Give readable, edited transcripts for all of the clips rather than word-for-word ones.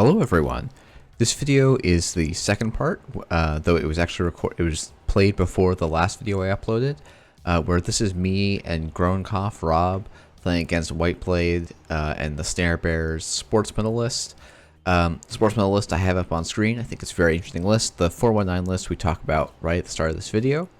Hello everyone. This video is the second part, though it was actually it was played before the last video I uploaded, where this is me and Groenkaff Rob playing against Whiteblade and the Snare Bears Sportsmetal list. Sportsmetal list I have up on screen. I think it's a very interesting list. The 419 list we talk about right at the start of this video.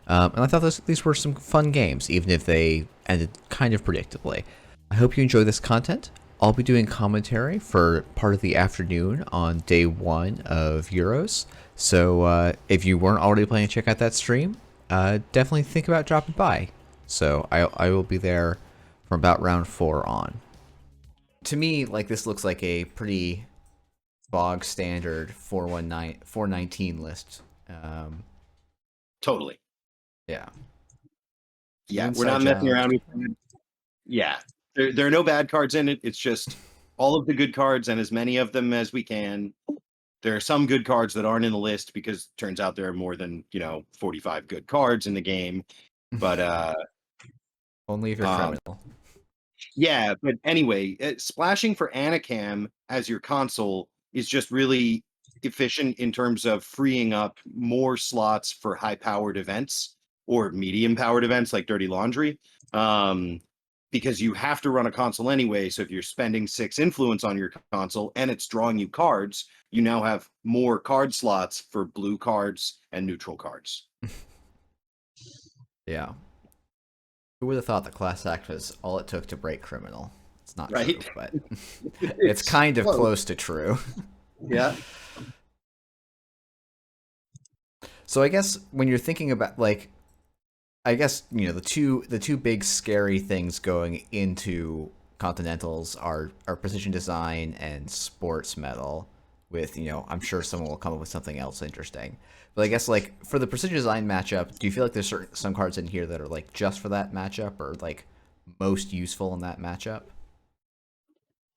And I thought these were some fun games, even if they ended kind of predictably. I hope you enjoy this content. I'll be doing commentary for part of the afternoon on day 1 of Euros. So if you weren't already planning to check out that stream, definitely think about dropping by. So I will be there from about round 4 on. To me, like, this looks like a pretty bog standard 419 list. Totally. Yeah. Yeah, we're not messing around with it. Yeah, there are no bad cards in it. It's just all of the good cards and as many of them as we can. There are some good cards that aren't in the list because it turns out there are more than 45 good cards in the game. But only if you're criminal. Yeah, but anyway, splashing for Anacam as your console is just really efficient in terms of freeing up more slots for high-powered events or medium-powered events like Dirty Laundry, because you have to run a console anyway. So if you're spending 6 influence on your console and it's drawing you cards, you now have more card slots for blue cards and neutral cards. Yeah. Who would have thought that class act was all it took to break criminal? It's not right, true, but it's kind of close to true. Yeah. So I guess when you're thinking about, like, I guess, the two big scary things going into Continentals are precision design and sports metal. With, I'm sure someone will come up with something else interesting. But I guess, like, for the precision design matchup, do you feel like there's some cards in here that are, like, just for that matchup or, like, most useful in that matchup?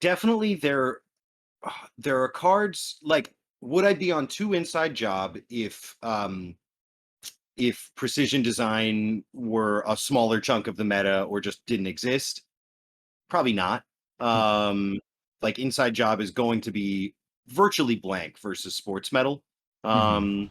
Definitely there are cards like, would I be on 2 inside job if precision design were a smaller chunk of the meta or just didn't exist? Probably not. Like, inside job is going to be virtually blank versus sports metal. So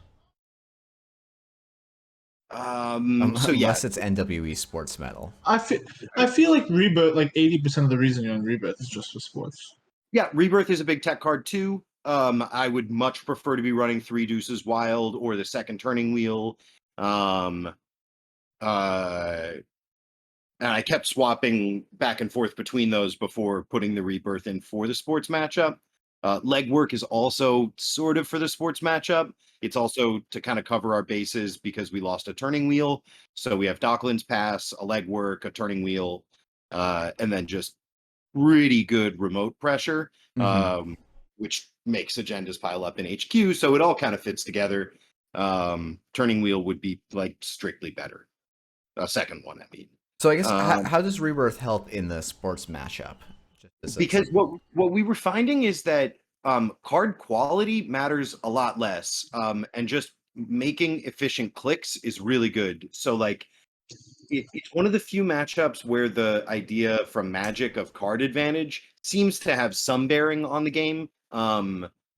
yeah, Unless it's NWE sports metal. I feel like Rebirth, like 80% of the reason you're on Rebirth is just for sports. Yeah, Rebirth is a big tech card too. I would much prefer to be running 3 Deuces Wild or the second turning wheel. And I kept swapping back and forth between those before putting the Rebirth in for the sports matchup. Legwork is also sort of for the sports matchup. It's also to kind of cover our bases because we lost a turning wheel. So we have Docklands Pass, a legwork, a turning wheel, and then just pretty good remote pressure, which makes agendas pile up in HQ. So it all kind of fits together. Turning wheel would be, like, strictly better. A second one, I mean. So I guess how does Rebirth help in the sports matchup? Because what we were finding is that card quality matters a lot less, and just making efficient clicks is really good. So, like, it's one of the few matchups where the idea from Magic of card advantage seems to have some bearing on the game.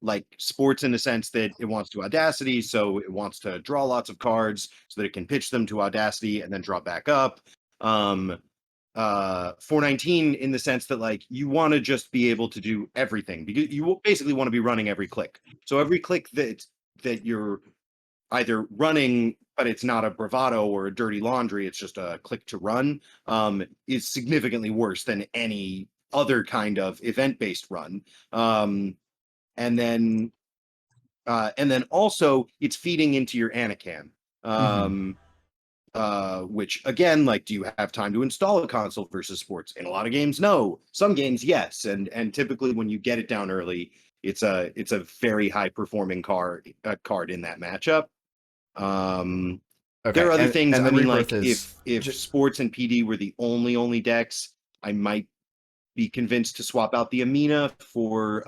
Like sports, in the sense that it wants to Audacity, so it wants to draw lots of cards so that it can pitch them to Audacity and then draw back up. 419 in the sense that, like, you want to just be able to do everything because you basically want to be running every click. So every click that you're either running, but it's not a bravado or a dirty laundry, it's just a click to run, is significantly worse than any other kind of event-based run. And then also it's feeding into your Anacam. Which, again, like, do you have time to install a console versus sports? In a lot of games, no. Some games, yes. And typically when you get it down early, it's a very high performing card in that matchup. There are other things. I mean, like, if sports and PD were the only decks, I might be convinced to swap out the Amina for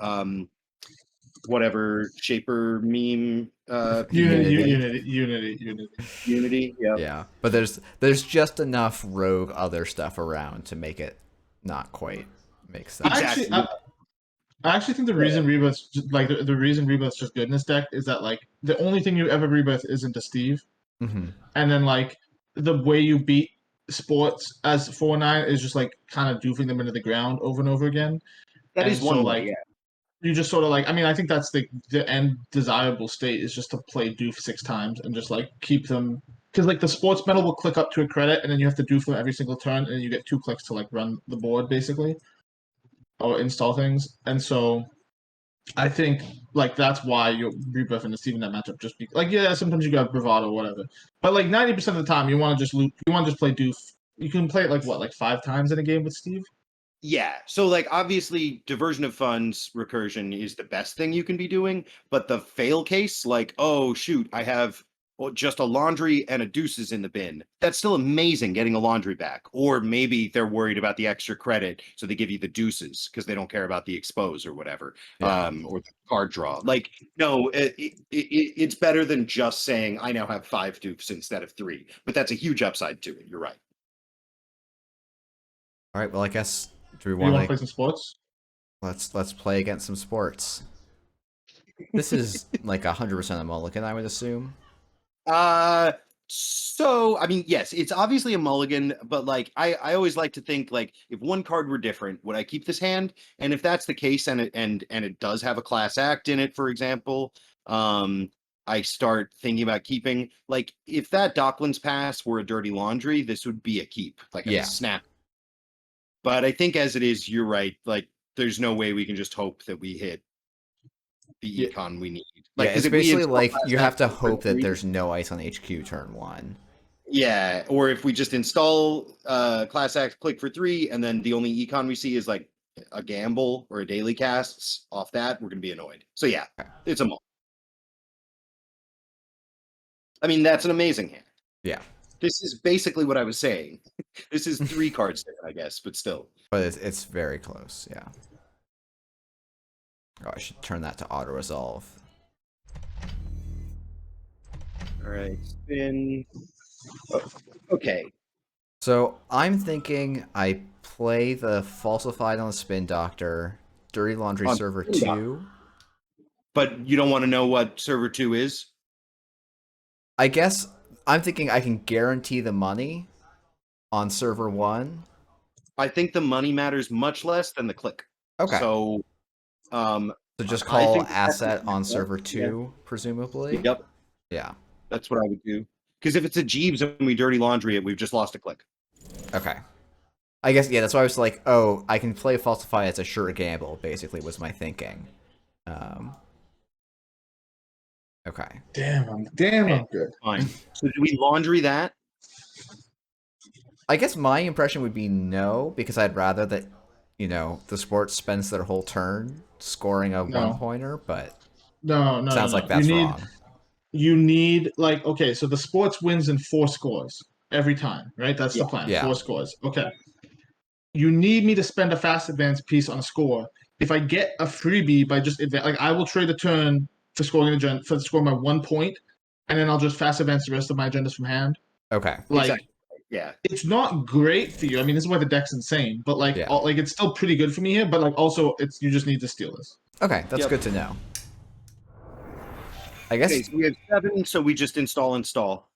whatever Shaper meme. Unity. Yeah, but there's just enough rogue other stuff around to make it not quite make sense. Actually, I actually think the reason Rebirth's like the reason Rebirth's just good in this deck is that like the only thing you ever Rebirth isn't a Steve, and then like the way you beat sports as 4/9 is just like kind of doofing them into the ground over and over again, That and is so one way, like yeah. you just sort of like, I mean, I think that's the end desirable state is just to play doof 6 times and just like keep them, because like the sports metal will click up to a credit and then you have to doof them every single turn and you get 2 clicks to like run the board basically or install things, and so I think like that's why you're rebuffing the Steven that matchup. Just be like, yeah, sometimes you got bravado or whatever, but like 90% of the time you want to just loop, you want to just play doof. You can play it like what, like 5 times in a game with Steve. Yeah. So like obviously diversion of funds recursion is the best thing you can be doing, but the fail case, like, oh shoot, I have just a laundry and a deuces in the bin. That's still amazing getting a laundry back. Or maybe they're worried about the extra credit, so they give you the deuces because they don't care about the expose or whatever. Yeah. Or the card draw. Like, no, it's better than just saying I now have 5 dupes instead of 3. But that's a huge upside to it. You're right. All right. Well, I guess do we Do you want want to play to some sports? let's play against some sports. This is like 100% a mulligan, I would assume. So I mean, yes, it's obviously a mulligan, but like I always like to think like if one card were different, would I keep this hand? And if that's the case, and it does have a class act in it, for example, I start thinking about keeping. Like if that Docklands Pass were a dirty laundry, this would be a keep, like a Yeah. snap. But I think as it is, you're right. Like there's no way we can just hope that we hit the Yeah. econ we need. Yeah, Like because it's if we basically install like class you have act to for hope that 3, there's no ice on HQ turn 1. yeah, or if we just install Class Act click for 3, and then the only econ we see is like a gamble or a daily casts off that, we're gonna be annoyed. So yeah, Okay. it's a mull. I mean, that's an amazing hand. Yeah. This is basically what I was saying. This is 3 cards there, I guess, but still. But it's very close, yeah. Oh, I should turn that to auto resolve. All right, spin. Oh, okay. So I'm thinking I play the falsified on the spin doctor, dirty laundry On server Spin Doctor. 2. But you don't want to know what server 2 is? I guess I'm thinking I can guarantee the money on server 1. I think the money matters much less than the click. Okay. So So just I call think asset on server yeah. 2, presumably? Yep. Yeah. That's what I would do. Because if it's a Jeeves and we dirty laundry it, we've just lost a click. Okay. I guess, yeah, that's why I was like, oh, I can play Falsify as a sure gamble, basically, was my thinking. Okay. Damn, I'm good. Fine. So do we laundry that? I guess my impression would be no, because I'd rather that, you know, the sports spends their whole turn scoring a No. one-pointer, but No. sounds like that's wrong. You need like, okay, so the sports wins in 4 scores every time, right? That's the plan. Yeah. 4 scores. Okay. You need me to spend a fast advance piece on a score. If I get a freebie by just like I will trade a turn for scoring for scoring my 1 point, and then I'll just fast advance the rest of my agendas from hand. Okay. Like Exactly. Yeah. it's not great for you. I mean, this is why the deck's insane, but like Yeah. like it's still pretty good for me here. But like also, it's you just need to steal this. Okay, that's Yep. good to know. I guess. Okay, so we have 7, so we just install.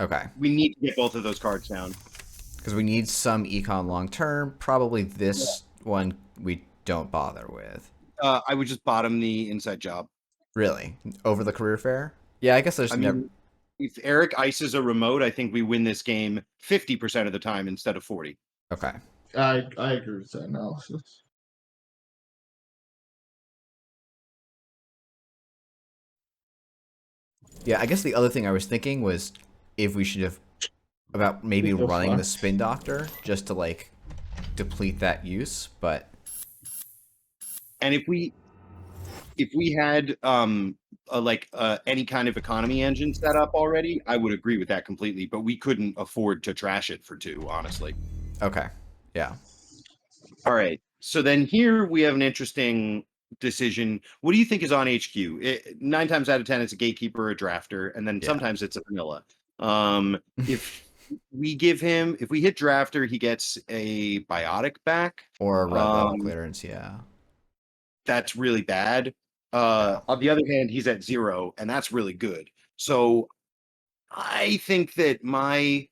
Okay. We need to get both of those cards down. Because we need some econ long term. Probably this one we don't bother with. I would just bottom the inside job. Really? Over the career fair? Yeah, I guess there's I never. mean, if Eric ices a remote, I think we win this game 50% of the time instead of 40. Okay. I agree with that analysis. Yeah, I guess the other thing I was thinking was if we should have about maybe Go running for the it. spin doctor just to like deplete that use, but And if we had any kind of economy engine set up already, I would agree with that completely, but we couldn't afford to trash it for 2, honestly. okay. Yeah. All right. So then here we have an interesting decision. What do you think is on HQ? 9 times out of 10, it's a gatekeeper or a drafter, and then Yeah. sometimes it's a vanilla. If we hit drafter, he gets a biotic back. Or a red ball clearance, yeah. that's really bad. Yeah. On the other hand, he's at 0, and that's really good. So I think that I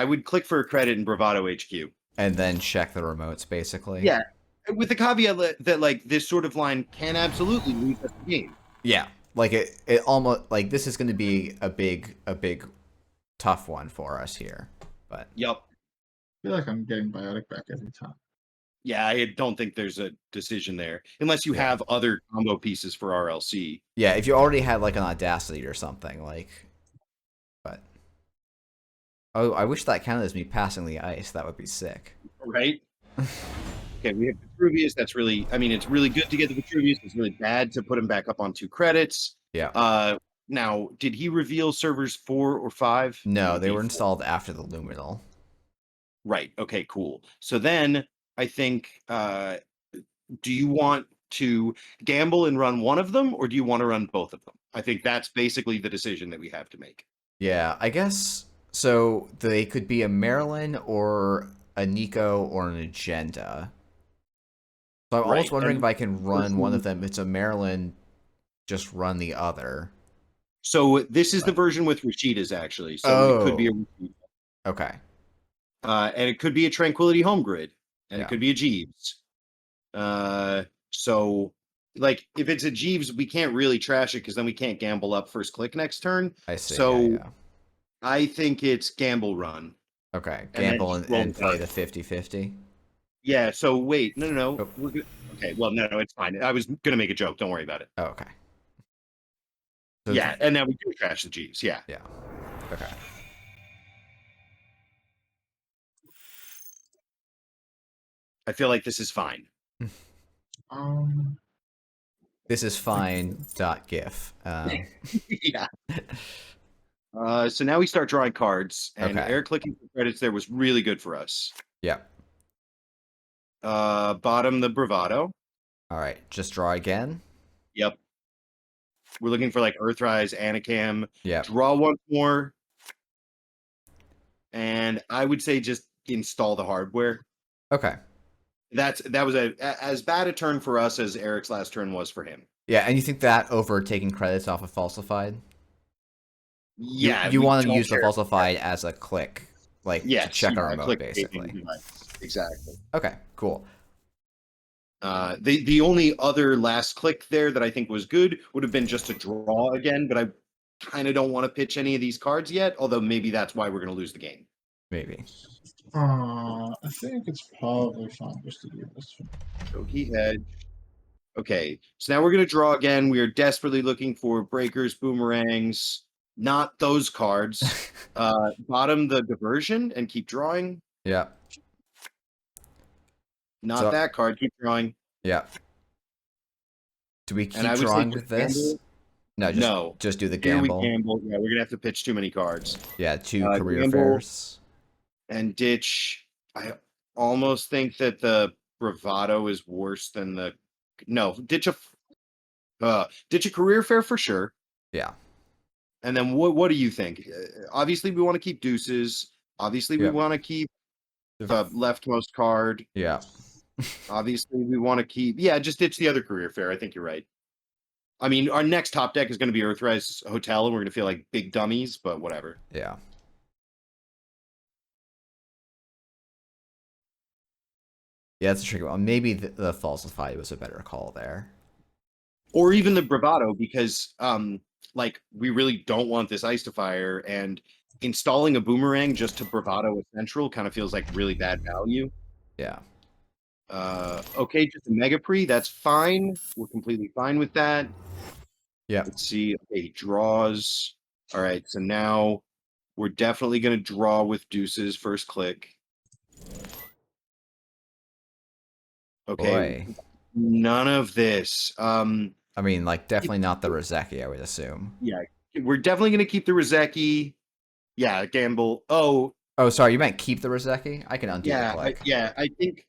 would click for a credit in Bravado HQ. And then check the remotes, basically. Yeah, with the caveat that like this sort of line can absolutely lose us the game. Yeah. Like it almost like this is going to be a big tough one for us here. But Yep. I feel like I'm getting biotic back every time. Yeah, I don't think there's a decision there unless you have other combo pieces for RLC. yeah, if you already had like an Audacity or something, like, but oh, I wish that counted as me passing the ice. That would be sick. Right? Okay, we have Vitruvius. That's really, I mean, it's really good to get the Vitruvius. It's really bad to put him back up on 2 credits. Yeah. Now, did he reveal servers 4 or 5? No, they were installed after the Luminal. Right. Okay, cool. So then I think, do you want to gamble and run one of them, or do you want to run both of them? I think that's basically the decision that we have to make. Yeah, I guess so. They could be a Maryland or a Nico or an Agenda. So I'm always wondering if I can run one of them. It's a Maryland, just run the other. So this is the version with Rashida's actually. So it could be a Rashida. Okay. And it could be a Tranquility Home Grid, and Yeah. it could be a Jeeves. So like if it's a Jeeves, we can't really trash it because then we can't gamble up first click next turn. I see. So yeah. I think it's gamble run. Okay, And then gamble just roll and play the dice. 50-50. Yeah. So wait, no. Oh. We're good. Okay. Well, no, it's fine. I was gonna make a joke. Don't worry about it. Oh, okay. So Yeah, and now we do trash the Jeeves. Yeah. Yeah. Okay. I feel like this is fine. This is fine. .gif. Yeah. So now we start drawing cards, and Okay. air clicking for credits there was really good for us. Yeah. Bottom the Bravado. All right. Just draw again. Yep. We're looking for like Earthrise, Anacam. Yeah. Draw once more. And I would say just install the hardware. Okay. That was as bad a turn for us as Eric's last turn was for him. Yeah, and you think that over taking credits off of falsified? Yeah. You want to use the falsified as a click, like to check our remote, basically. Exactly. Okay, cool. The only other last click there that I think was good would have been just to draw again, but I kind of don't want to pitch any of these cards yet, although maybe that's why we're going to lose the game. Maybe. I think it's probably fine just to do this. So he had. Okay, so now we're going to draw again. We are desperately looking for breakers, boomerangs, not those cards. Bottom the diversion and keep drawing. Yeah. Not that card. Keep drawing. Yeah. Do we keep And I would drawing say with this? Gamble. Just do the Here gamble. we gamble. Yeah, we're gonna have to pitch too many cards. Yeah, 2 career gamble fairs. and ditch. I almost think that the Bravado is worse than the. No, ditch a career fair for sure. Yeah. And then what do you think? Obviously, we want to keep deuces. Obviously, we want to keep the leftmost card. Yeah. Obviously, we want to keep. Yeah, just ditch the other career fair. I think you're right. I mean, our next top deck is going to be Earthrise Hotel, and we're going to feel like big dummies, but whatever. Yeah. Yeah, that's a tricky one. Maybe the falsified was a better call there. Or even the Bravado, because like we really don't want this ice to fire, and installing a boomerang just to Bravado Central kind of feels like really bad value. Yeah. Okay, just a Mega Pre, that's fine. We're completely fine with that. Yeah. Let's see. Okay, he draws. All right, so now we're definitely going to draw with deuces first click. Okay. Boy. None of this. I mean, like, definitely not the Rozeki, I would assume. Yeah, we're definitely going to keep the Rozeki. Yeah, gamble. Oh, sorry, you meant keep the Rozeki? I can undo the click. I think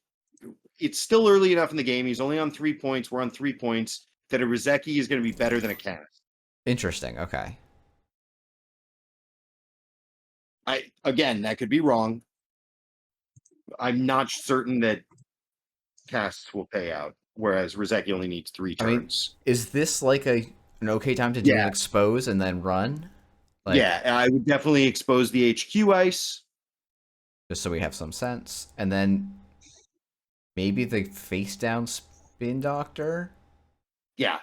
it's still early enough in the game. He's only on 3 points. We're on 3 points. That a Rozeki is going to be better than a cast. Interesting. Okay. Again, that could be wrong. I'm not certain that casts will pay out, whereas Rozeki only needs 3 I mean, turns. is this like an okay time to do Yeah. an expose and then run? Like, Yeah, I would definitely expose the HQ ice. just so we have some sense. And then maybe the face down spin doctor? Yeah,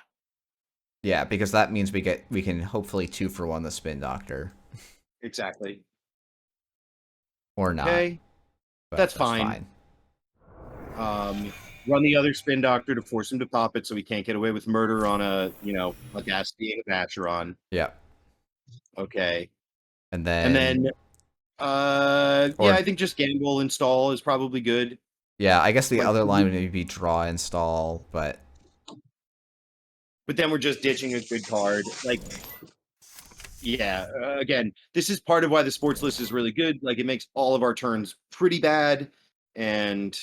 Yeah, because that means we can hopefully 2-for-1 the spin doctor. exactly. Or not. Okay, But that's fine. Run the other spin doctor to force him to pop it so he can't get away with murder on a Audacity and a Vacheron. Yeah. Okay. And And then then I think just gamble install is probably good. yeah, I guess the Like, other line would maybe be draw install, but then we're just ditching a good card. Like, yeah, again, this is part of why the sports list is really good. Like, it makes all of our turns pretty bad, and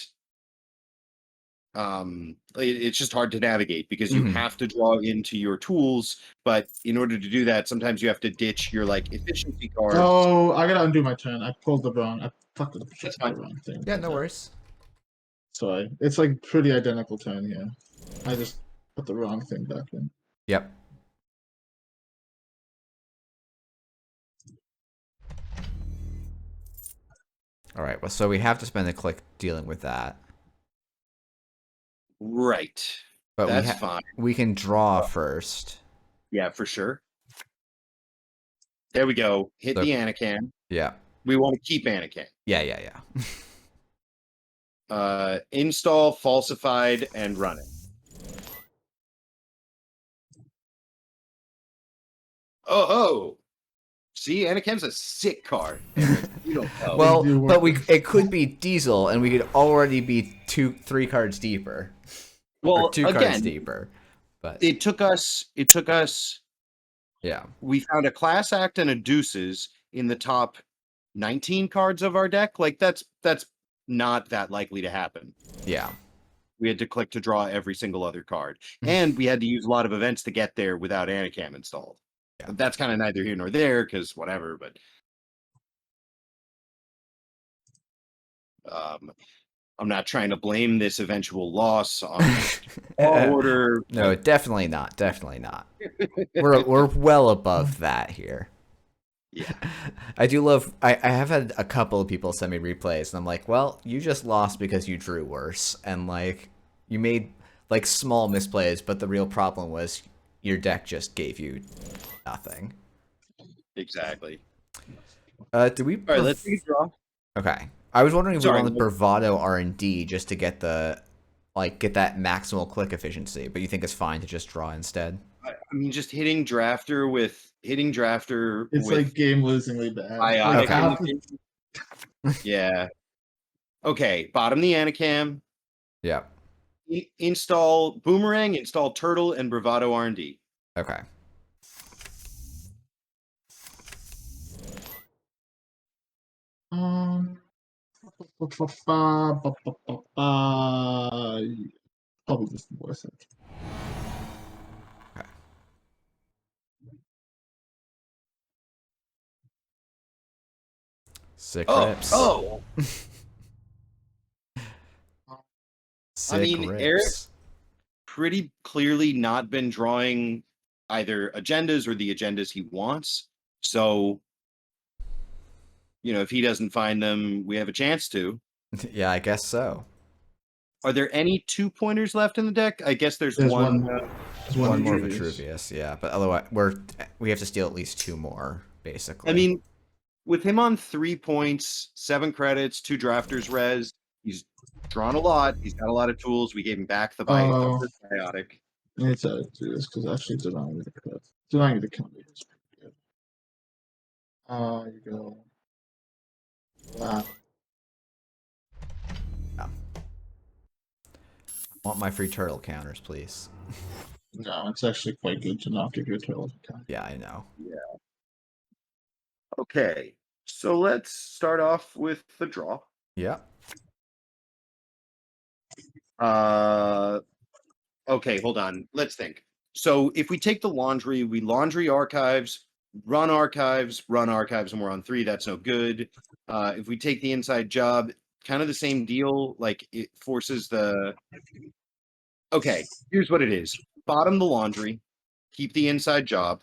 it's just hard to navigate because you have to draw into your tools. But in order to do that, sometimes you have to ditch your like efficiency cards. Oh, I gotta undo my turn. I pulled the wrong. I fucked the That's fine. wrong thing. yeah, no worries. Sorry, it's like pretty identical turn here. I just put the wrong thing back in. Yep. All right. Well, so we have to spend a click dealing with that. Right. But that's fine. We can draw first. Yeah, for sure. There we go. Hit the Anakin. Yeah. We want to keep Anakin. Yeah. Install, falsified, and run it. Oh. See, Anakin's a sick card. You don't know. Well, but it could be Diesel, and we could already be 3 cards deeper. Well, or 2 cards deeper. But it took us. Yeah. We found a class act and a deuces in the top 19 cards of our deck. Like that's not that likely to happen. Yeah. We had to click to draw every single other card, and we had to use a lot of events to get there without Anacam installed. Yeah. But that's kind of neither here nor there because whatever. But I'm not trying to blame this eventual loss on order. No, definitely not. Definitely not. We're well above that here. Yeah. I do love I have had a couple of people send me replays and I'm like, well, you just lost because you drew worse and like you made like small misplays, but the real problem was your deck just gave you nothing. Exactly. Do we All right, let's take a draw. Okay. I was wondering if we wanted Bravado R&D just to get the get that maximal click efficiency, but you think it's fine to just draw instead? I mean, just hitting drafter. It's like game losingly bad. Okay. Yeah. Okay. Bottom the Anacam. Yeah. Install Boomerang, install Turtle, and Bravado R&D. Okay. Probably just worse. Okay. Sick rips. Oh. Sick I mean, rips. Eric's pretty clearly not been drawing either agendas or the agendas he wants. So, if he doesn't find them, we have a chance to. Yeah, I guess so. Are there any 2-pointers left in the deck? I guess there's one. One more Vitruvius, yeah. But otherwise, we have to steal at least 2 more, basically. I mean, with him on 3 points, 7 credits, 2 drafters res, he's drawn a lot. He's got a lot of tools. We gave him back the biotic. I need to do this because actually denying the credit. Denying the county is pretty good. You go. Wow. Yeah. I want my free turtle counters, please. No, it's actually quite good to not give you a turtle counter. Yeah, I know. Yeah. Okay, so let's start off with the draw. Yeah. Okay, hold on. Let's think. So if we take the laundry, we laundry archives, run archives, and we're on 3. That's no good. If we take the inside job, kind of the same deal. Like it forces the. Okay, here's what it is: bottom the laundry, keep the inside job.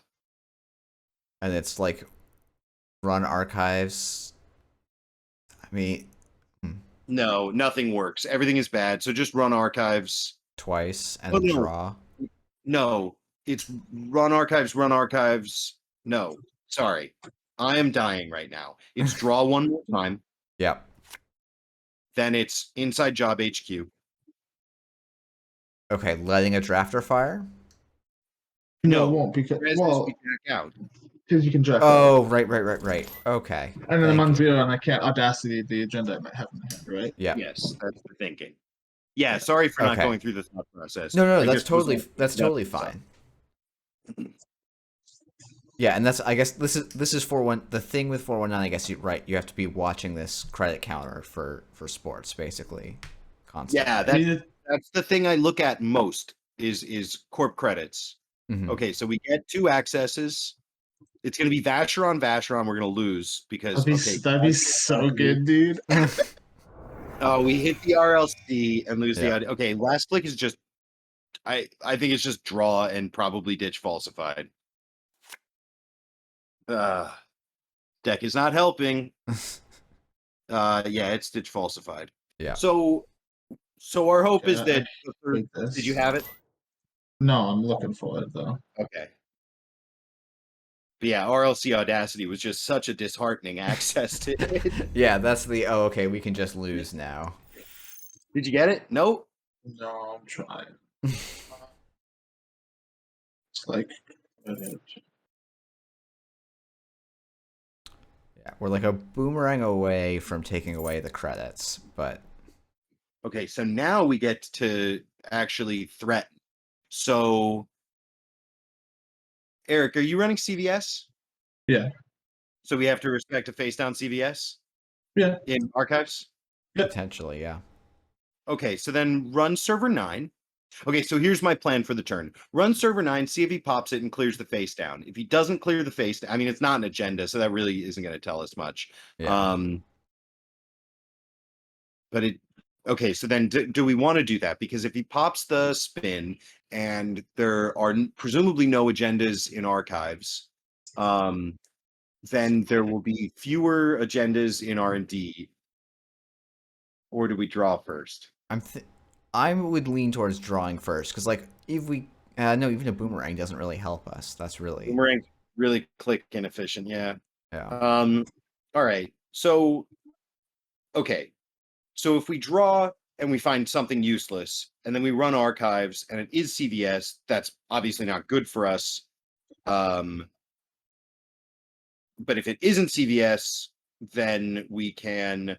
And it's like run archives. I mean, No, nothing works. Everything is bad. So just run archives. twice and Oh then no, draw. no, it's run archives. Run archives. No, sorry, I am dying right now. It's draw one more time. Yep. Then it's inside job HQ. Okay, letting a drafter fire. No, it No, won't because Res is we back out. because you can draft. Oh, right. Okay. And then I'm Thank on you. 0, and I can't audacity the agenda I might have in my head, right? Yeah. Yes, that's the thinking. Yeah, sorry for not Okay. going through the thought process. No, I that's just was totally fine. Yeah, and that's I guess this is 4-1. The thing with 419, I guess you have to be watching this credit counter for sports basically constantly. Yeah, that's the thing I look at most is corp credits. Mhm. Okay, so we get 2 accesses. It's going to be Vasher on Vasher. We're going to lose because That'd be so good, dude. Oh, we hit the RLC and lose Yeah. the. Okay, last click is just. I think it's just draw and probably ditch falsified. Deck is not helping. Yeah, it's ditch falsified. Yeah. So our hope is Yeah, that. Did you have it? No, I'm looking for it though. Okay. But yeah, RLC Audacity was just such a disheartening access to it. Yeah, that's the okay, we can just lose now. Did you get it? Nope. No, I'm trying. It's like. Yeah, we're like a boomerang away from taking away the credits, but Okay, so now we get to actually threaten. So, Eric, are you running CVS? Yeah. So we have to respect a face down CVS? Yeah. In archives? Yep. potentially, yeah. Okay, so then run server 9. Okay, so here's my plan for the turn. Run server 9, see if he pops it and clears the face down. If he doesn't clear the face, I mean, it's not an agenda, so that really isn't going to tell us much. Yeah. But it, okay, so then do we want to do that? Because if he pops the spin and there are presumably no agendas in archives, then there will be fewer agendas in R&D. Or do we draw first? I would lean towards drawing first because like if we no, even a boomerang doesn't really help us. That's really Boomerang's really click inefficient, yeah. yeah. All right. So okay. So if we draw and we find something useless and then we run archives and it is CVS, that's obviously not good for us. But if it isn't CVS, then we can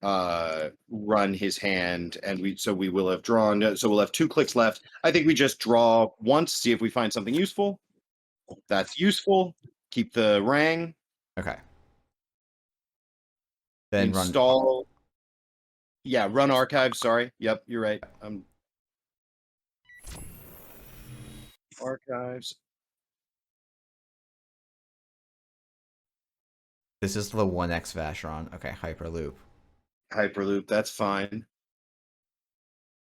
run his hand and we will have drawn, so we'll have 2 clicks left. I think we just draw once, see if we find something useful. That's useful. Keep the rang. Okay. Then Install. Yeah, run archive. Sorry. Yep, you're right. Archives. this is the 1x Vacheron. Okay, Hyperloop. Hyperloop. That's fine.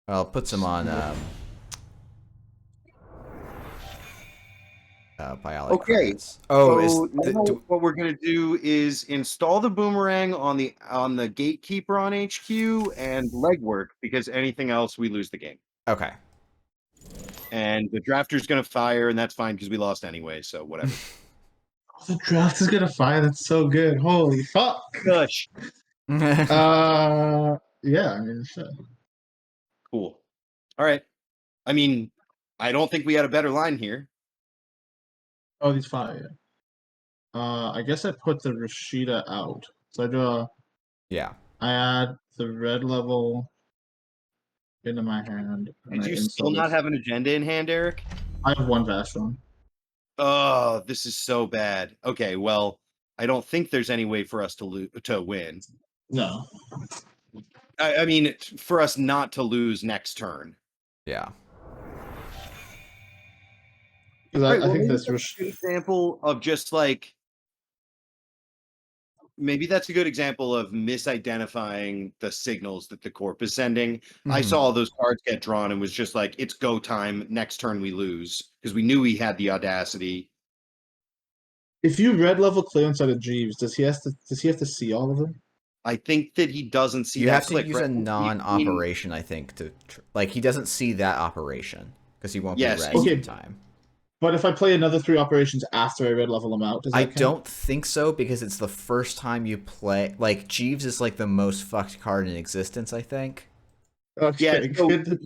Well, it puts him on biology Okay. credits. Oh, so what we're gonna do is install the boomerang on the gatekeeper on HQ and legwork, because anything else we lose the game. okay. And the drafter's gonna fire, and that's fine because we lost anyway. So whatever. Oh, the draft is gonna fire. That's so good. Holy fuck. Gosh. Yeah. I mean, shit. Cool. All right. I mean, I don't think we had a better line here. Oh, these fire. I guess I put the Rashida out. So I do yeah. I add the red level into my hand. Did you still not have an agenda in hand, Eric? I have 1 Vashon. Oh, this is so bad. Okay, well, I don't think there's any way for us to win. No. I mean, for us not to lose next turn. Yeah. Because I think this was an example of just like maybe that's a good example of misidentifying the signals that the corp is sending. I Mhm. saw those cards get drawn and was just like, it's go time. Next turn we lose, because we knew he had the audacity. If you red level clearance out of Jeeves, does he have to see all of them? I think that he doesn't see You that have to click, use right? a non-operation, I think, to like he doesn't see that operation because he won't be Yes. res Okay. in time. But if I play another 3 operations after I red level them out, does that I count? don't think so because it's the first time you play. Like Jeeves is like the most fucked card in existence, I think. Yeah, Okay, so good.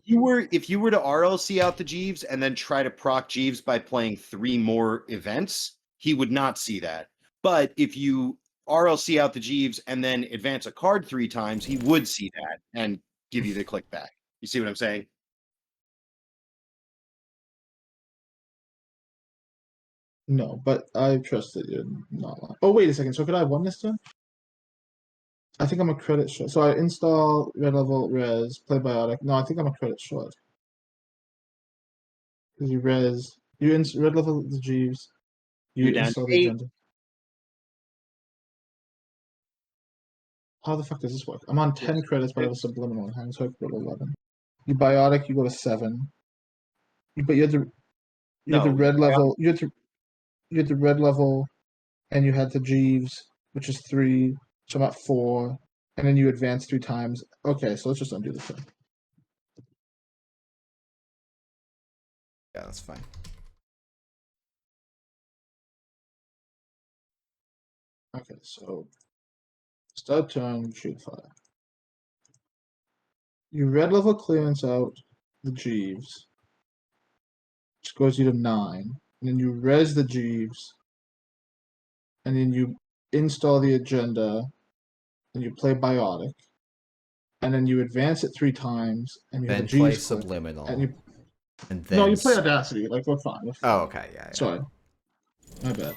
if you were to RLC out the Jeeves and then try to proc Jeeves by playing 3 more events, he would not see that. But if you RLC out the Jeeves and then advance a card 3 times, he would see that and give you the click back. You see what I'm saying? No, but I trust that you're not lying. Oh, wait a second. So could I have 1 this turn? I think I'm a credit short. So I install red level res, play biotic. No, I think I'm a credit short. Because you res, red level the Jeeves, you You're down to install the 8. agenda. How the fuck does this work? I'm on 10 credits, but I have a subliminal in hand, so I go to 11. You biotic, you go to 7. But you had to, you had the No, red level, you had the red level, and you had the Jeeves, which is 3. So I'm at 4, and then you advance 3 times. Okay, so let's just undo this thing. Yeah, that's fine. Okay, so start turn, shoot fire. You red level clearance out the Jeeves, which goes you to 9, and then you res the Jeeves, and then you install the agenda, and you play biotic, and then you advance it 3 times, and you have a Then play Jeeves click, and subliminal, you and no, then. you play Audacity. Like we're fine. We're fine. Oh, okay, yeah, yeah. Sorry, my bad.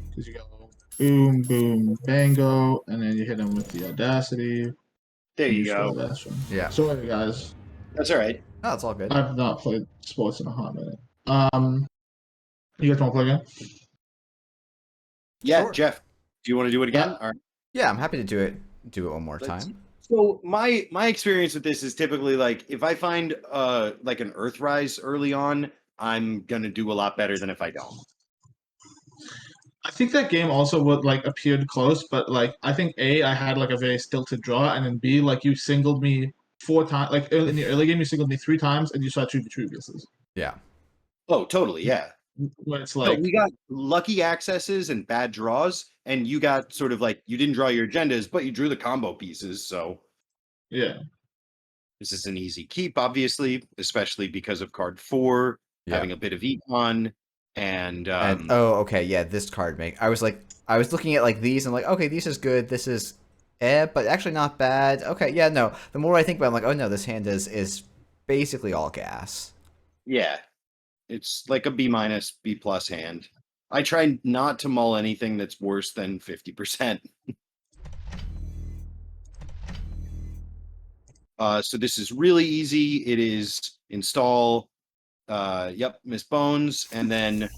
Because you go boom, boom, bango, and then you hit him with the Audacity. there And you show go. that one. Yeah. Sorry, guys. That's all right. Oh, it's all good. I've not played sports in a hot minute. You guys want to play again? Yeah, Sure. Jeff, do you want to do it again? All right. Yeah, I'm happy to do it. Do it one more Let's- time. So my experience with this is typically like if I find like an Earthrise early on, I'm gonna do a lot better than if I don't. I think that game also would like appeared close, but like I think I had like a very stilted draw, and then B, like you singled me 4 times. Like in the early game, you singled me 3 times, and you saw 2 Vitruviuses. Yeah. Oh, totally, yeah. When it's No, like, we got lucky accesses and bad draws, and you got sort of like you didn't draw your agendas, but you drew the combo pieces. So yeah, this is an easy keep, obviously, especially because of card 4 Yeah. having a bit of econ and And oh, okay, yeah, this card make. I was looking at like these and like, okay, this is good. This is but actually not bad. Okay, yeah, no. The more I think about it, I'm like, oh no, this hand is basically all gas. yeah, it's like a B minus, B plus hand. I try not to mull anything that's worse than 50%. So this is really easy. It is install, Miss Bones, and then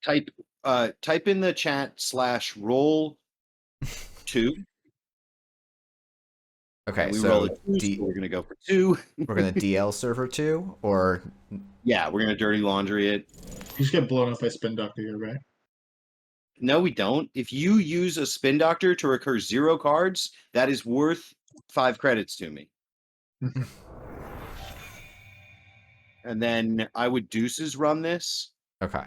type in the chat /roll 2. Okay, And we roll so a 2, so we're gonna go for 2. we're gonna DL server 2 or Yeah, we're gonna dirty laundry it. you just get blown up by Spin Doctor here, right? No, we don't. If you use a spin doctor to recur 0 cards, that is worth 5 credits to me. And then I would deuces run this. okay.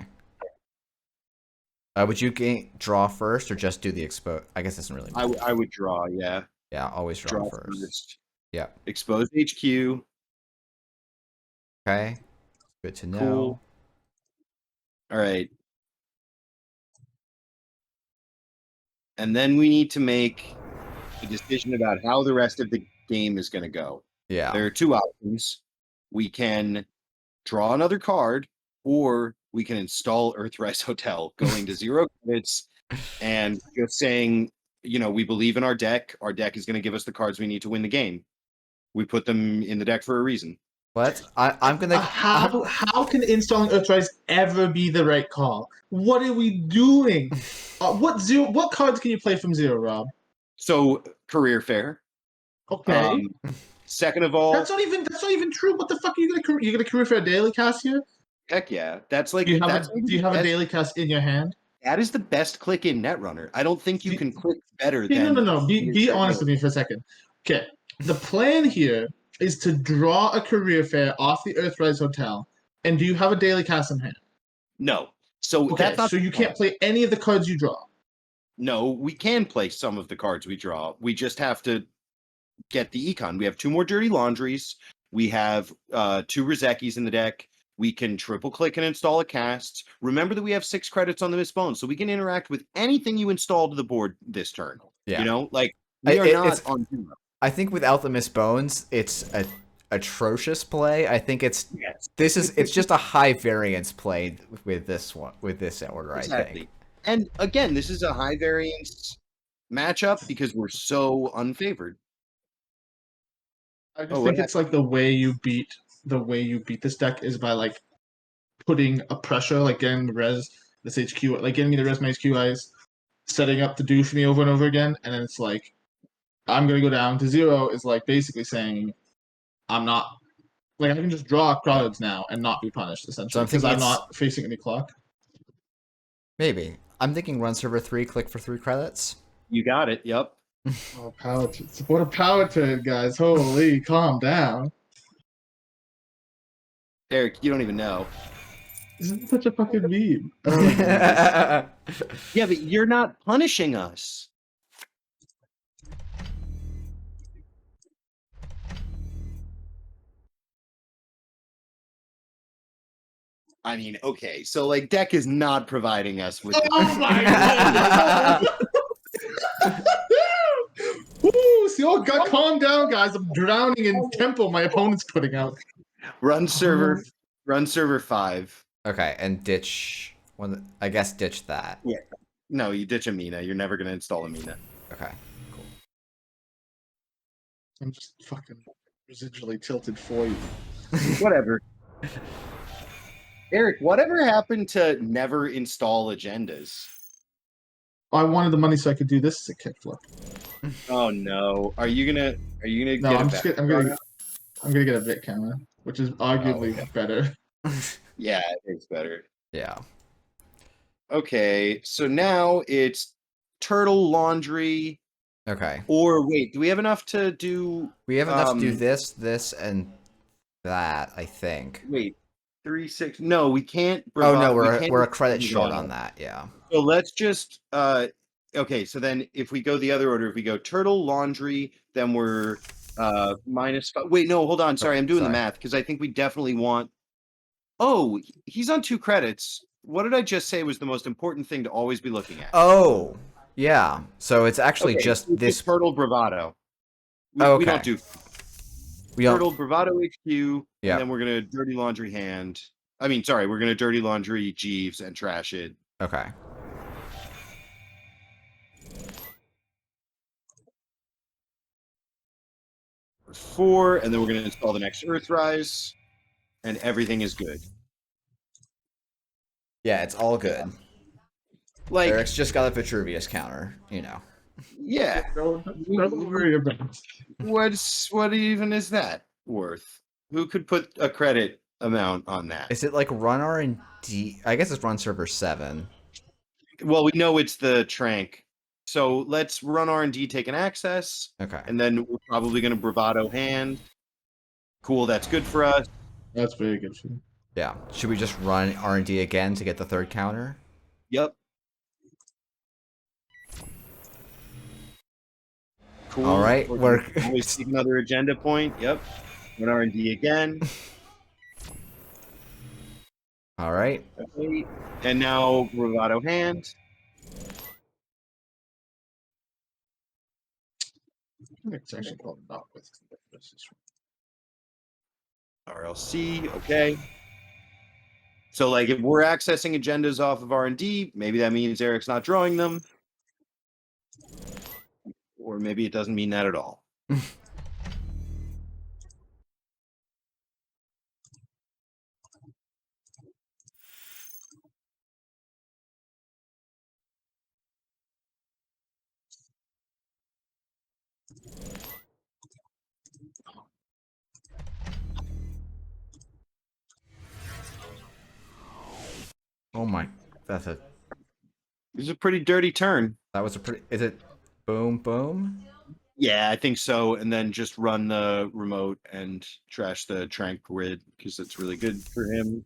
Would you draw first or just do the expo? I guess it doesn't really matter. I would draw, yeah. Yeah, always draw first. Yeah. Expose HQ. Okay. Good to know. Cool. All right. And then we need to make a decision about how the rest of the game is going to go. Yeah. There are 2 options. We can draw another card, or we can install Earthrise Hotel, going to 0 credits and just saying, we believe in our deck. Our deck is going to give us the cards we need to win the game. We put them in the deck for a reason. What? I'm gonna. How can installing Earthrise ever be the right call? What are we doing? What cards can you play from 0, Rob? So career fair. Okay. Second of all, That's not even true. What the fuck are you gonna career fair daily cast here? heck yeah, that's like Do you have that's a daily cast in your hand? that is the best click in Netrunner. I don't think you can click better Okay, than. no. Be honest with me for a second. Okay. The plan here is to draw a career fair off the Earthrise Hotel. And do you have a daily cast in hand? No. So Okay, that's not so you can't play any of the cards you draw. No, we can play some of the cards we draw. We just have to get the econ. We have 2 more Dirty Laundries. We have 2 Rizekis in the deck. We can triple click and install a cast. Remember that we have 6 credits on the Miss Bones, so we can interact with anything you install to the board this turn. Yeah. You know, like we are not on 0. I think without the Miss Bones, it's a atrocious play. I think it's just a high variance play with this order. Exactly. I think. And again, this is a high variance matchup because we're so unfavored. I just think it's like the way you beat this deck is by like putting a pressure, like getting the this HQ, like getting me the res my HQ eyes, setting up to do for me over and over again, and then it's like I'm gonna go down to 0 is like basically saying I'm not like I can just draw cards now and not be punished essentially because I'm not facing any clock. Maybe I'm thinking run server 3, click for 3 credits. You got it. Yep. Oh, power! What a power turn, guys! Holy, calm down. Eric, you don't even know. This is such a fucking meme. Oh, yeah, but you're not punishing us. I mean, okay, so like deck is not providing us with. Oh my god! Woo! See, calm down, guys. I'm drowning in tempo my opponent's putting out. Run server 5. Okay, and ditch one. I guess ditch that. Yeah. No, you ditch a Mina. You're never gonna install a Mina. Okay, cool. I'm just fucking residually tilted for you. Whatever. Eric, whatever happened to never install agendas? I wanted the money so I could do this as a kickflip. Oh no! Are you gonna? No, I'm gonna get a bit counter, which is arguably better. Yeah, it's better. Yeah. Okay, so now it's Turtle Laundry. Okay. Or wait, do we have enough to do? We have enough to do this, and that. I think. Wait, 3, 6. No, we can't. Oh no, we're a credit short on that. Yeah. So let's just. Okay, so then if we go the other order, if we go Turtle Laundry, then we're -5. Wait, no, hold on. Sorry, I'm doing the math because I think we definitely want. Oh, he's on 2 credits. What did I just say was the most important thing to always be looking at? Oh, yeah. So it's actually just this Turtle Bravado. We don't do. Turtle Bravado HQ. Yeah. And then we're gonna Dirty Laundry Hand. I mean, sorry, we're gonna Dirty Laundry Jeeves and trash it. Okay. For 4, and then we're gonna install the next Earthrise, and everything is good. Yeah, it's all good. Like Eric's just got a Vitruvius counter, you know. Yeah. Don't worry about it. What even is that worth? Who could put a credit amount on that? Is it like run R&D? I guess it's run server 7. Well, we know it's the Trank. So let's run R&D, take an access. Okay. And then we're probably going to Bravado Hand. Cool, that's good for us. That's very good for you. Yeah. Should we just run R&D again to get the 3rd counter? Yep. Cool. All right. We're always take another agenda point. Yep. Run R&D again. All right. Okay. And now Bravado Hand. It's actually called not with RLC. Okay. So, like, if we're accessing agendas off of R&D, maybe that means Eric's not drawing them. Or maybe it doesn't mean that at all. Oh my, that's a This is a pretty dirty turn. that was a pretty. Is it boom boom? Yeah, I think so. And then just run the remote and trash the Trank grid because it's really good for him.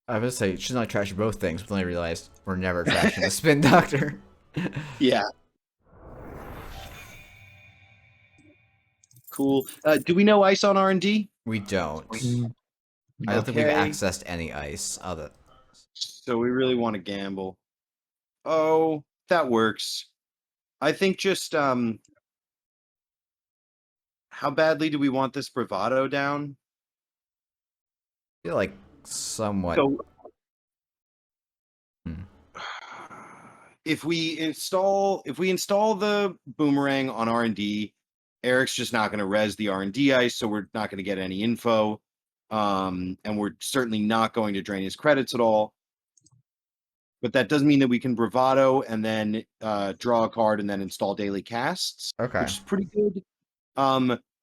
I was gonna say she's not trashing both things, but then I realized we're never trashing the spin doctor. Yeah. Cool. Do we know ice on R&D? We don't. Mm. I don't think we've Okay. accessed any ice. Other. So we really want to gamble. Oh, that works. I think just how badly do we want this bravado down? I feel like somewhat. So Hmm. if we install the boomerang on R&D, Eric's just not going to res the R&D ice, so we're not going to get any info. And we're certainly not going to drain his credits at all. But that doesn't mean that we can bravado and then draw a card and then install daily casts, Okay. which is pretty good.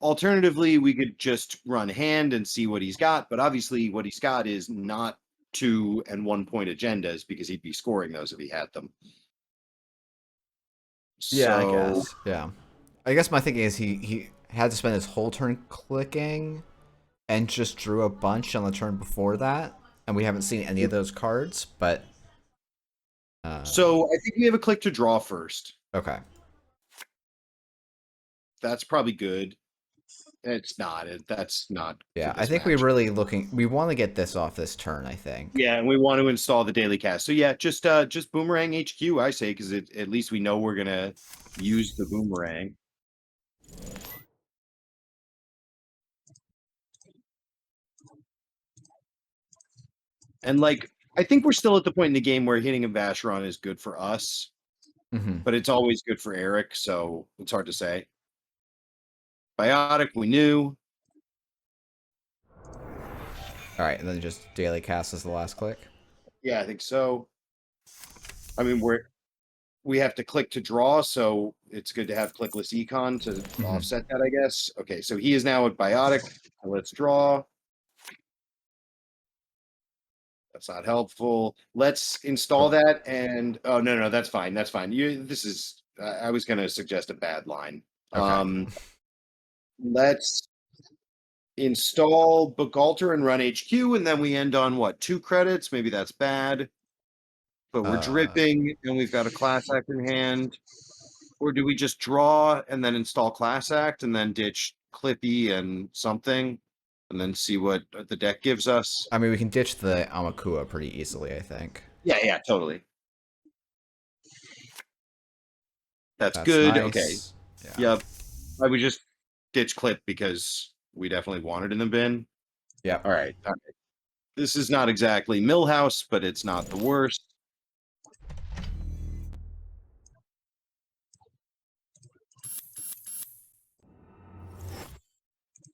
Alternatively, we could just run hand and see what he's got, but obviously what he's got is not 2 and 1 point agendas because he'd be scoring those if he had them. Yeah, I So, guess. Yeah. I guess my thinking is he had to spend his whole turn clicking and just drew a bunch on the turn before that, and we haven't seen any of those cards, but so I think we have a click to draw first. okay. That's probably good. It's not. That's not. Yeah, For I this think match. we want to get this off this turn, I think. Yeah, and we want to install the daily cast. So yeah, just boomerang HQ, I say, because at least we know we're gonna use the boomerang. And like, I think we're still at the point in the game where hitting a Vacheron is good for us, Mm-hmm. but it's always good for Eric, so it's hard to say. Biotic, we knew. All right, and then just daily cast as the last click. Yeah, I think so. I mean, we have to click to draw, so it's good to have clickless econ to offset that, I guess. Okay, so he is now at Biotic. Let's draw. That's not helpful. Let's install that and oh no, that's fine. That's fine. This is I was gonna suggest a bad line. Okay. Let's install Bugalter and run HQ, and then we end on what, 2 credits? Maybe that's bad. But we're dripping and we've got a class act in hand. Or do we just draw and then install class act and then ditch Clippy and something and then see what the deck gives us? I mean, we can ditch the Amakua pretty easily, I think. Yeah, totally. That's That's good. Okay. nice. Yeah. Yep. I would just ditch Clip because we definitely wanted in the bin. Yep. All right. This is not exactly Millhouse, but it's not the worst.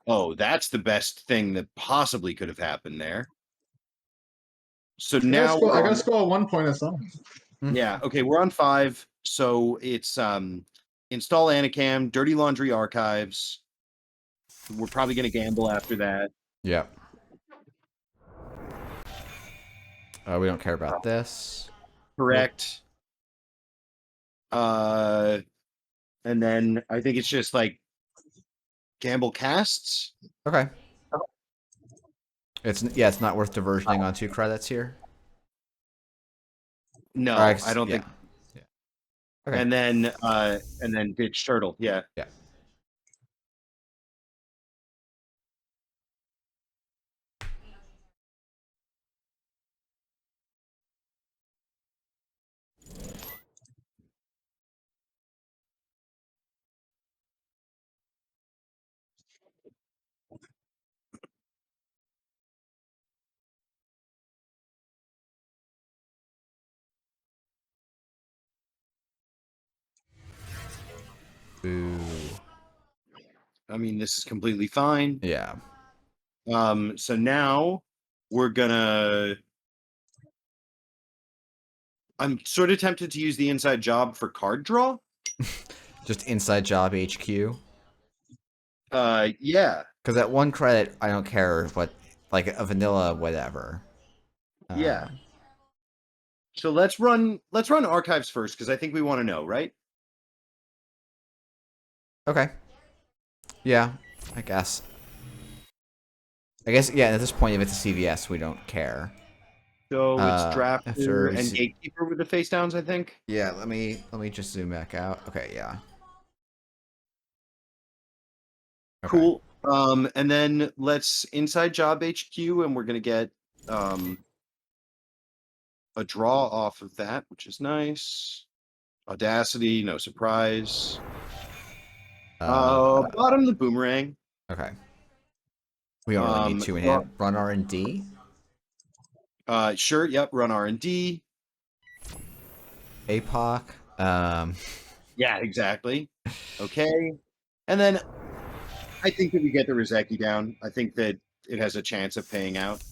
Oh, that's the best thing that possibly could have happened there. So now I we're gotta on, score 1 point or something. yeah, okay, we're on 5. So it's install Anacam, Dirty Laundry Archives. We're probably gonna gamble after that. Yep. We don't care about this. Correct. And then I think it's just like gamble casts. Okay. It's not worth diversioning on 2 credits here. No, Or, I don't yeah. think. Yeah. Okay. And then ditch turtle. Yeah. Yeah. Boo. I mean, this is completely fine. Yeah. So now we're gonna. I'm sort of tempted to use the inside job for card draw. Just inside job HQ. Yeah, Because at 1 credit, I don't care what, like a vanilla whatever. yeah. So let's run archives first because I think we want to know, right? Okay. Yeah, I guess. Yeah, at this point, if it's a CVS, we don't care. So it's After drafter and gatekeeper with the face downs, I think. Yeah, let me just zoom back out. Okay, yeah. Okay. Cool. And then let's inside job HQ, and we're gonna get a draw off of that, which is nice. Audacity, no surprise. Bottom the boomerang. Okay. We don't really need 2 in hand. Run R&D. Sure. Yep. Run R&D. APOC. Yeah, exactly. Okay. And then I think that we get the Rozeki down. I think that it has a chance of paying out.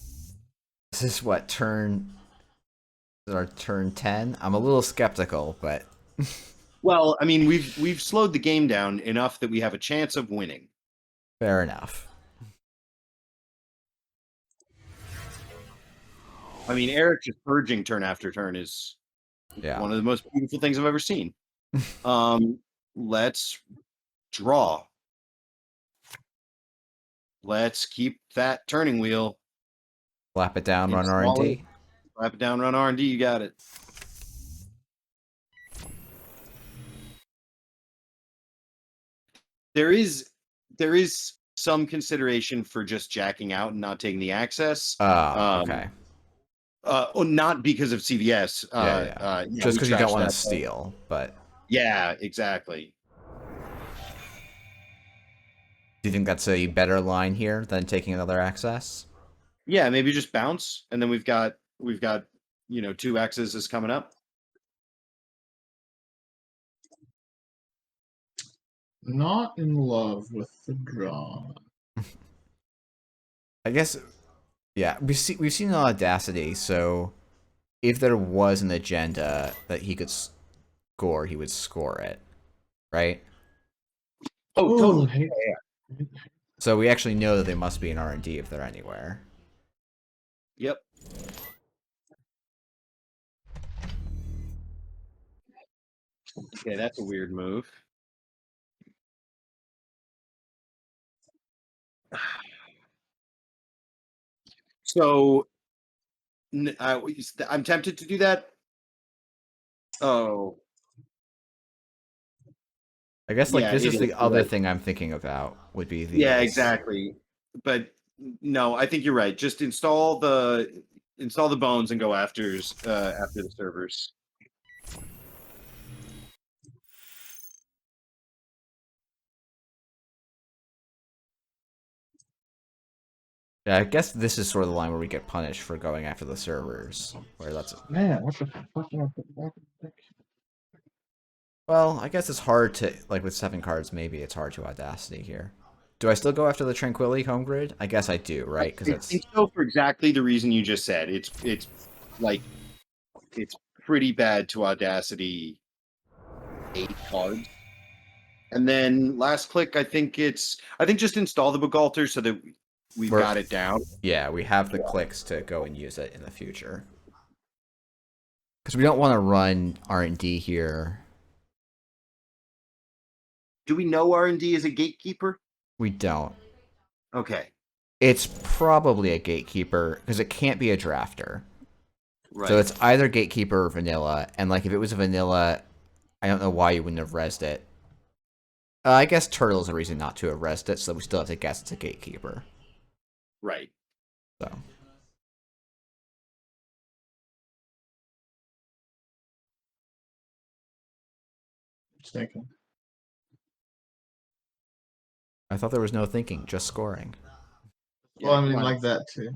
This is what, turn... Is it our turn 10? I'm a little skeptical, but... Well, I mean, we've slowed the game down enough that we have a chance of winning. Fair enough. I mean, Eric just purging turn after turn is one of the most beautiful things I've ever seen. Let's draw. Let's keep that turning wheel. Slap it down, run R&D. Slap it down, run R&D. You got it. There is some consideration for just jacking out and not taking the access. Okay. Not because of CVS. Just because you don't want to steal, but... Yeah, exactly. Do you think that's a better line here than taking another access? Yeah, maybe just bounce, and then we've got 2 X's is coming up. Not in love with the draw. I guess, yeah, we've seen Audacity, so if there was an agenda that he could score, he would score it, right? Oh, totally. Yeah. So we actually know that they must be in R&D if they're anywhere. Yep. Okay, that's a weird move. So I'm tempted to do that. Oh, I guess yeah, this is the other right. thing I'm thinking about would be the Yeah, exactly. But no, I think you're right. Just install the bones and go after the servers. Yeah, I guess this is sort of the line where we get punished for going after the servers. Where that's Man, what the fuck am I putting back? Well, I guess it's hard to with 7 cards. Maybe it's hard to Audacity here. Do I still go after the Tranquility home grid? I guess I do, right? Because I think so for exactly the reason you just said. It's pretty bad to Audacity 8 cards. And then last click, I think just install the Bugalter so that we've got it down. Yeah, we have the clicks to go and use it in the future. Because we don't want to run R&D here. Do we know R&D is a gatekeeper? We don't. Okay. It's probably a gatekeeper because it can't be a drafter. Right. So it's either gatekeeper or vanilla. And if it was a vanilla, I don't know why you wouldn't have rezzed it. I guess Turtle's a reason not to have rezzed it, so we still have to guess it's a gatekeeper. Right. So. Just thinking. I thought there was no thinking, just scoring. Well, I mean, like that too.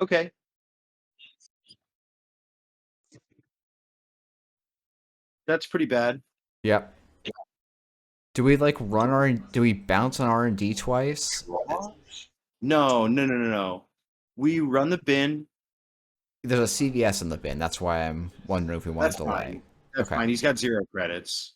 Okay. That's pretty bad. Yep. Do we like run R? Do we bounce on R&D twice? No. We run the bin. There's a CVS in the bin. That's why I'm wondering if we want That's to delay. fine. That's Okay. fine. He's got 0 credits.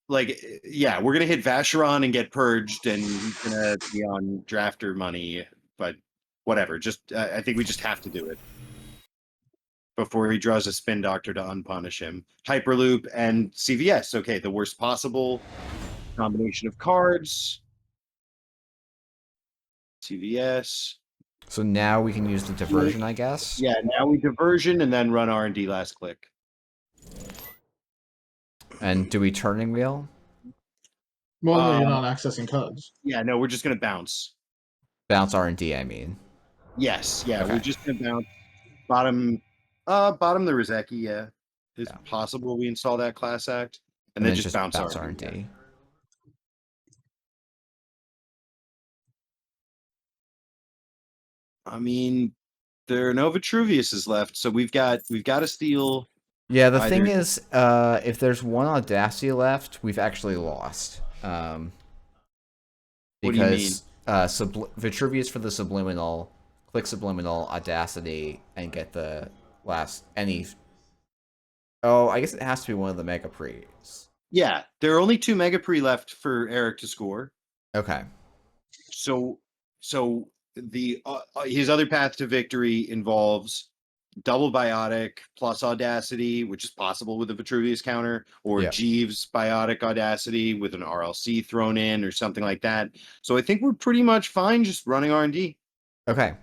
Like, yeah, we're gonna hit Vacheron and get purged, and he's gonna be on drafter money. But whatever. Just I think we just have to do it before he draws a spin doctor to unpunish him. Hyperloop and CVS. Okay, the worst possible combination of cards. CVS. So now we can use the diversion, I guess. Yeah, now we diversion and then run R&D last click. And do we turning wheel? Well, no, you're not accessing cards. Yeah, no, we're just gonna bounce. Bounce R&D, I mean. Yes, yeah, Okay. we're just gonna bounce. Bottom the Rizeki, yeah. It's possible we install that class act. And then just bounce R&D. R&D. I mean, there are no Vitruviuses left, so we've got to steal. Yeah, the thing is, if there's one Audacity left, we've actually lost. What do you mean? Vitruvius for the subliminal, click subliminal Audacity, and get the last any. Oh, I guess it has to be one of the Mega Pre's. Yeah, there are only 2 Mega Pre left for Eric to score. Okay. So the his other path to victory involves double biotic plus audacity, which is possible with the Vitruvius counter, or Jeeves biotic audacity with an RLC thrown in or something like that. So I think we're pretty much fine just running R&D. Okay.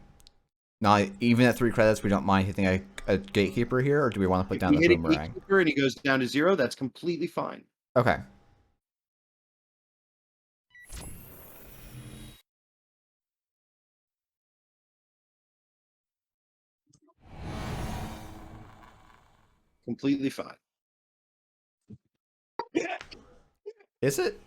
Now, even at 3 credits, we don't mind hitting a gatekeeper here, or do we want to put down the boomerang? Gatekeeper and he goes down to 0, that's completely fine. Okay. Completely fine. Is it?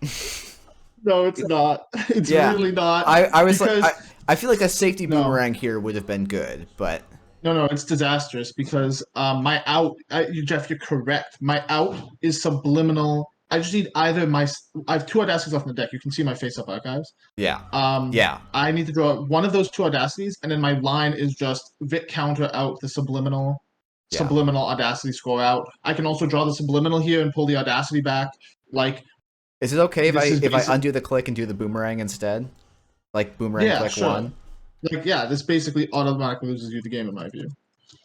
No, it's not. It's really not. I was like, I feel like a safety boomerang here would have been good, but no, it's disastrous because my out, Jeff, you're correct. My out is subliminal. I just need either I have 2 audacities off the deck. You can see my face-up archives. Yeah. I need to draw one of those 2 audacities, and then my line is just Vit counter out the subliminal audacity score out. I can also draw the subliminal here and pull the audacity back. Like, is it okay if I undo the click and do the boomerang instead? Like boomerang click sure. 1? Like, yeah, this basically automatically loses you the game in my view.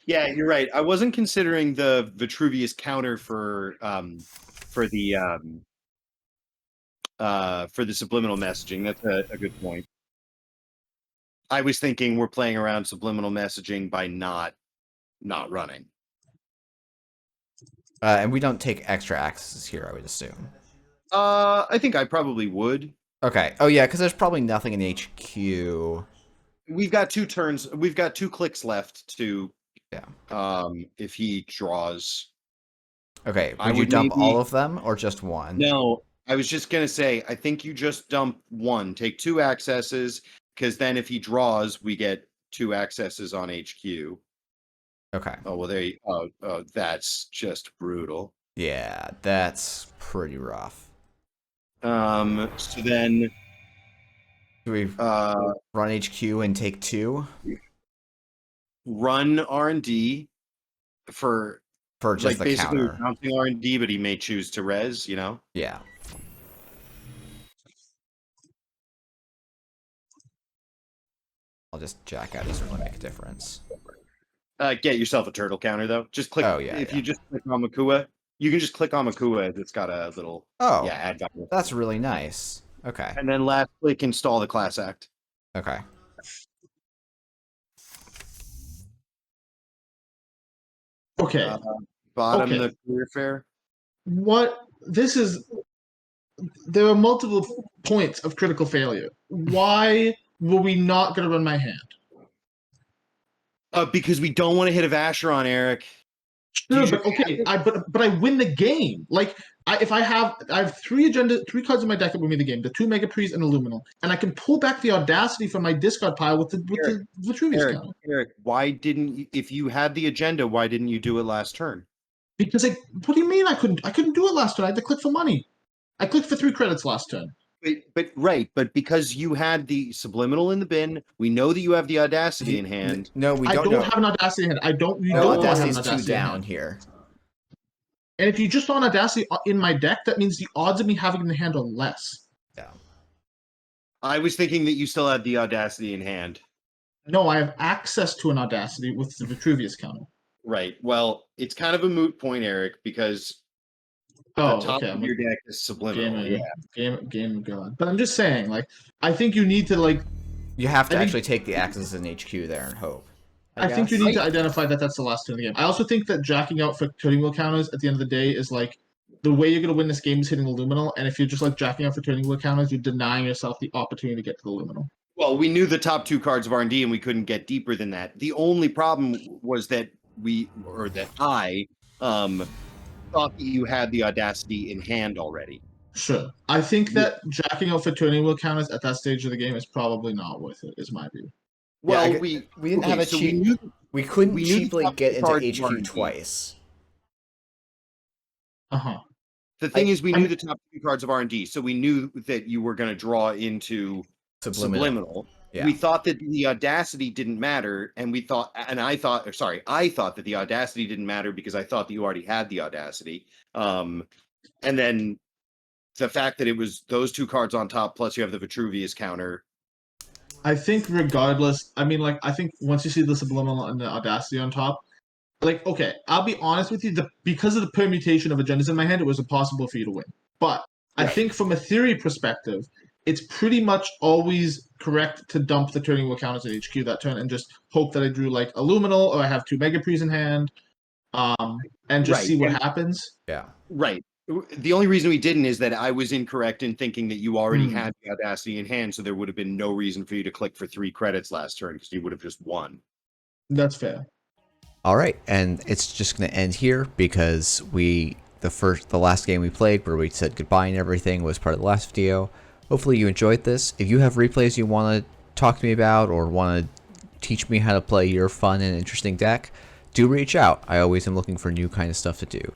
Yeah, you're right. I wasn't considering the Vitruvius counter for the subliminal messaging. That's a good point. I was thinking we're playing around subliminal messaging by not running. And we don't take extra accesses here, I would assume. I think I probably would. Okay. Oh yeah, because there's probably nothing in HQ. We've got 2 turns. We've got 2 clicks left to. Yeah. If he draws. Okay. Would you dump all of them or just one? No, I was just gonna say. I think you just dump 1. Take 2 accesses, because then if he draws, we get 2 accesses on HQ. Okay. Oh well, there you. Oh, that's just brutal. Yeah, that's pretty rough. So then. Do we run HQ and take 2? Run R&D for just like the basically counter. bouncing R&D, but he may choose to res, Yeah. I'll just jack out. Doesn't really make a difference. Get yourself a turtle counter though. Just click. Oh yeah. You just click on Makua, you can just click on Makua. It's got a little. Oh. Yeah. Add value. That's really nice. Okay. And then last click install the class act. Okay. Okay. Bottom the career fair. There are multiple points of critical failure. Why were we not going to run my hand? Because we don't want to hit a Vacheron, Eric. Sure, but okay, but I win the game. Like if I have three cards in my deck that win me the game, the two Mega Pre's and a Luminal, and I can pull back the Audacity from my discard pile with the Vitruvius counter. Eric, why didn't you, if you had the agenda, why didn't you do it last turn? Because what do you mean I couldn't? I couldn't do it last turn. I had to click for money. I clicked for 3 credits last turn. But because you had the subliminal in the bin, we know that you have the Audacity in hand. No, we I don't don't know. have an Audacity in hand. I don't. You No, don't want to have Audacity's an 2 Audacity in down hand. here. And if you just saw an Audacity in my deck, that means the odds of me having it in the hand are less. Yeah. I was thinking that you still had the Audacity in hand. No, I have access to an Audacity with the Vitruvius counter. Right. Well, it's kind of a moot point, Eric, because the top of your deck is subliminal. Game God. But I'm just saying, like, I think you need to, like... You have to actually take the axes in HQ there and hope. I think you need to identify that that's the last turn of the game. I also think that jacking out for turning wheel counters at the end of the day is, like, the way you're going to win this game is hitting the Luminal, and if you're just, like, jacking out for turning wheel counters, you're denying yourself the opportunity to get to the Luminal. Well, we knew the top 2 cards of R&D, and we couldn't get deeper than that. The only problem was that I thought that you had the Audacity in hand already. Sure. I think that jacking out for turning wheel counters at that stage of the game is probably not worth it, is my view. Well, yeah, we didn't have a cheap. We couldn't cheaply get into HQ twice. The thing is, we knew the top 2 cards of R&D, so we knew that you were going to draw into Subliminal. Yeah. We thought that the Audacity didn't matter, and I thought that the Audacity didn't matter because I thought that you already had the Audacity. And then the fact that it was those 2 cards on top, plus you have the Vitruvius counter. I think regardless, I mean, like, I think once you see the Subliminal and the Audacity on top, like, okay, I'll be honest with you, because of the permutation of agendas in my hand, it was impossible for you to win. But I think from a theory perspective, it's pretty much always correct to dump the turning wheel counters at HQ that turn and just hope that I drew, like, a Luminal or I have 2 Mega Pre's in hand, and just see what happens. Yeah. Right. The only reason we didn't is that I was incorrect in thinking that you already had the Audacity in hand, so there would have been no reason for you to click for 3 credits last turn because you would have just won. That's fair. All right, and it's just going to end here because the last game we played where we said goodbye and everything was part of the last video. Hopefully you enjoyed this. If you have replays you want to talk to me about or want to teach me how to play your fun and interesting deck, do reach out. I always am looking for new kind of stuff to do.